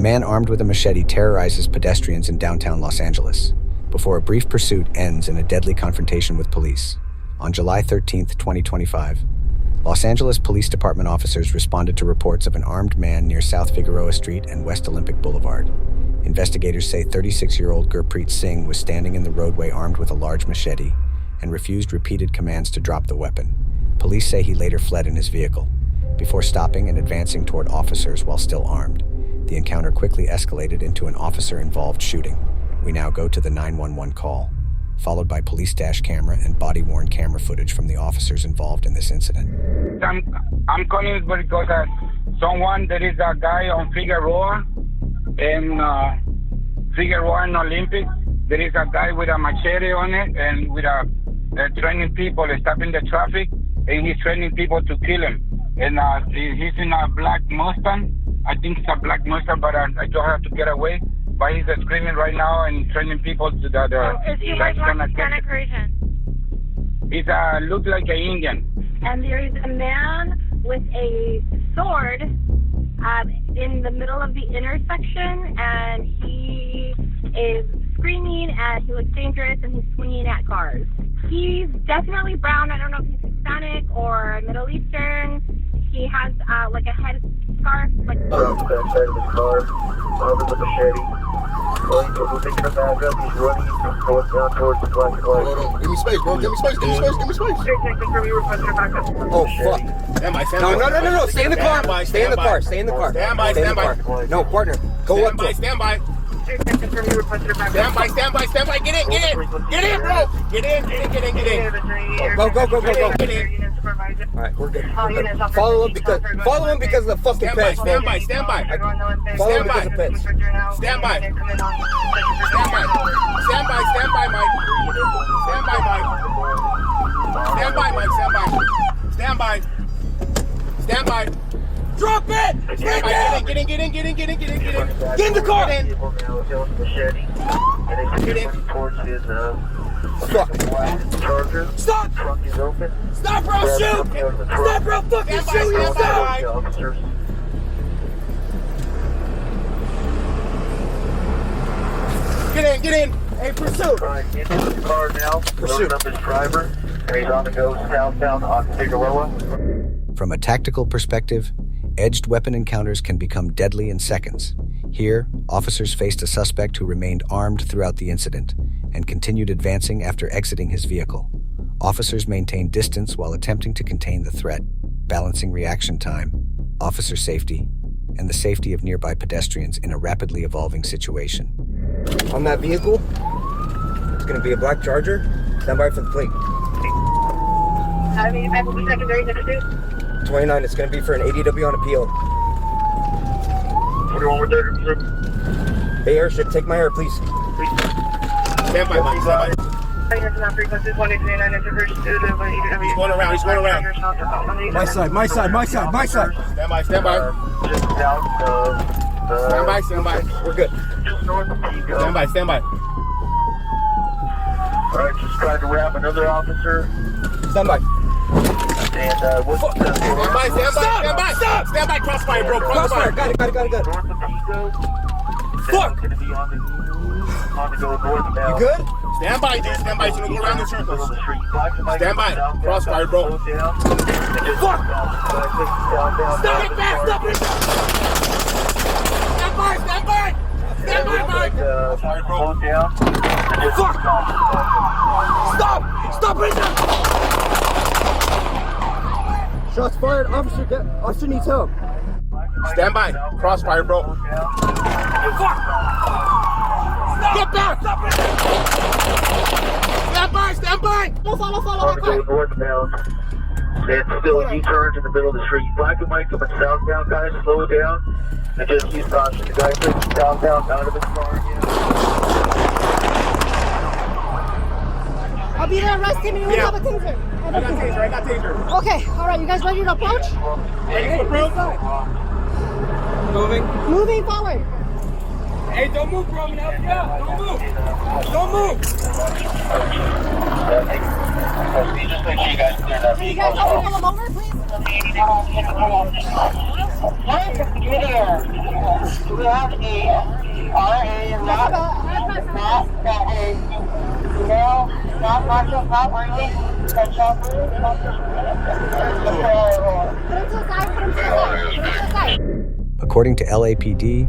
man armed with a machete terrorizes pedestrians in downtown Los Angeles before a brief pursuit ends in a deadly confrontation with police. On July 13, 2025, Los Angeles Police Department officers responded to reports of an armed man near South Figueroa Street and West Olympic Boulevard. Investigators say 36-year-old Gurpreet Singh was standing in the roadway armed with a large machete and refused repeated commands to drop the weapon. Police say he later fled in his vehicle, before stopping and advancing toward officers while still armed. The encounter quickly escalated into an officer-involved shooting. We now go to the 911 call, followed by police dash camera and body-worn camera footage from the officers involved in this incident. I'm calling because there is a guy on Figueroa and Olympic. There is a guy with a machete on it and with training people, stopping the traffic, and he's training people to kill him. And he's in a black Mustang. I think it's a black Mustang, but I don't have to get away. But he's screaming right now and training people to that. Is he like Hispanic or Asian? He looks like an Indian. And there is a man with a sword in the middle of the intersection, and he is screaming, and he looks dangerous, and he's swinging at cars. He's definitely brown. I don't know if he's Hispanic or Middle Eastern. He has like a head scarf. Like. He's running north down towards the classic line. Give me space, bro. Give me space. Oh, fuck. Stand by. No. Stay in the car. Stay in the car. Stand by. No, partner. Go up. Stand by. Stand by. Get in, bro. Get in. Go. All right, we're good. Follow him because of the fucking pets. Stand by. Follow him because of pets. Stand by, Mike. Stand by. Drop it! Get in. Get in the car! Get in. Towards his Charger. Stop! Trunk is open. Stop, bro! Shoot! Stop, bro! Fucking shoot yourself! Officers. Get in! Hey, pursuit! Alright, into the car now. Loading up his driver. And he's on the go southbound on Figueroa. From a tactical perspective, edged weapon encounters can become deadly in seconds. Here, officers faced a suspect who remained armed throughout the incident and continued advancing after exiting his vehicle. Officers maintained distance while attempting to contain the threat, balancing reaction time, officer safety, and the safety of nearby pedestrians in a rapidly evolving situation. On that vehicle, it's going to be a black Charger. Stand by for the plate. How many secondary next to? 29, it's going to be for an ADW on appeal. 41 with 30. Hey, airship, take my air, please. Stand by, Mike. He's going around. My side. Stand by. Just south of Stand by. We're good. just north of Pico. Stand by. Alright, just trying to wrap another officer. Stand by. And what's the Stand by. Crossfire, bro. Crossfire. Got it. north of Pico. Fuck! Going to be on the go northbound. You good? Stand by, dude. Stand by. He's going to go around in circles. Middle of the street. Black and white Stand by. southbound, Crossfire, bro. slow down. And just Fuck! southbound. Stop it, man. Stop it. Stand by, Mike. Slow down. And just Fuck! Stop it. Shots fired. Officer needs help. Stand by. Crossfire, bro. Fuck! Get back! Stop it! Stand by! Follow. Go northbound. And still U-turns in the middle of the street. Black and white coming southbound, guys. Slow down. And just use caution. The guy taking southbound out of his car again. I'll be there arresting you. We have a taser. I got taser. Okay, all right. You guys ready to approach? Ready to approach? Moving. Moving forward. Hey, don't move, bro. I'm gonna help you out. Don't move. Don't move. Just make sure you guys clear that. Can you guys help me pull them over, please? Do we have a RA and not that is male, not conscious, not breathing, that shall breathe? Put them to the side, put them to the side. According to LAPD,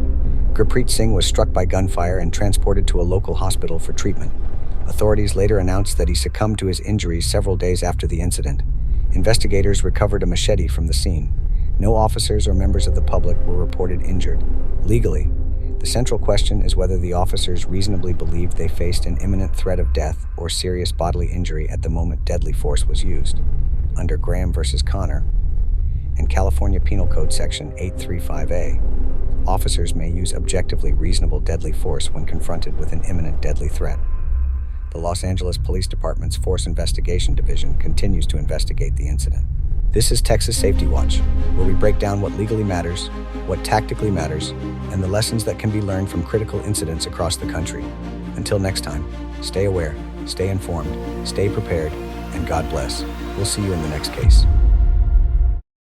Gurpreet Singh was struck by gunfire and transported to a local hospital for treatment. Authorities later announced that he succumbed to his injuries several days after the incident. Investigators recovered a machete from the scene. No officers or members of the public were reported injured. Legally, the central question is whether the officers reasonably believed they faced an imminent threat of death or serious bodily injury at the moment deadly force was used. Under Graham versus Connor and California Penal Code Section 835A, officers may use objectively reasonable deadly force when confronted with an imminent deadly threat. The Los Angeles Police Department's Force Investigation Division continues to investigate the incident. This is Texas Safety Watch, where we break down what legally matters, what tactically matters, and the lessons that can be learned from critical incidents across the country. Until next time, stay aware, stay informed, stay prepared, and God bless. We'll see you in the next case.